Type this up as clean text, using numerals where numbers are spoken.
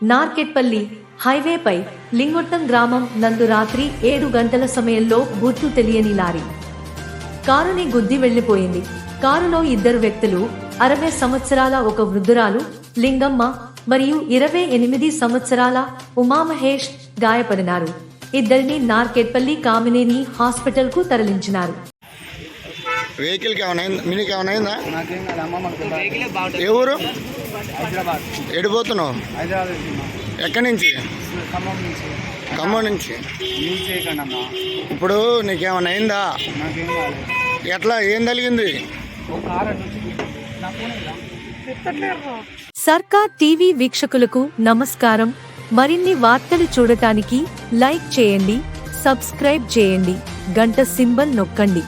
నార్కెట్పల్లి హైవేపై లింగొట్టం గ్రామం నందు రాత్రి 7 గంటల సమయంలో గుర్తు తెలియని లారీ కారుని గుద్ది వెళ్లిపోయింది. కారులో 2 వ్యక్తులు, 60 సంవత్సరాల ఒక వృద్ధురాలు లింగమ్మ మరియు 28 సంవత్సరాల ఉమామహేష్ గాయపడినారు. ఇద్దరిని నార్కెట్పల్లి కామినేని హాస్పిటల్ కు తరలించినారు. వెహికల్ ఏ ఊరు ఎడిపోతున్నావు? ఎక్కడి నుంచి? ఖమ్మం నుంచి. ఇప్పుడు నీకేమైనా అయిందా? ఎట్లా ఏం కలిగింది? సర్కార్ టీవీ వీక్షకులకు నమస్కారం. మరిన్ని వార్తలు చూడటానికి లైక్ చేయండి, సబ్స్క్రైబ్ చేయండి, గంట సింబల్ నొక్కండి.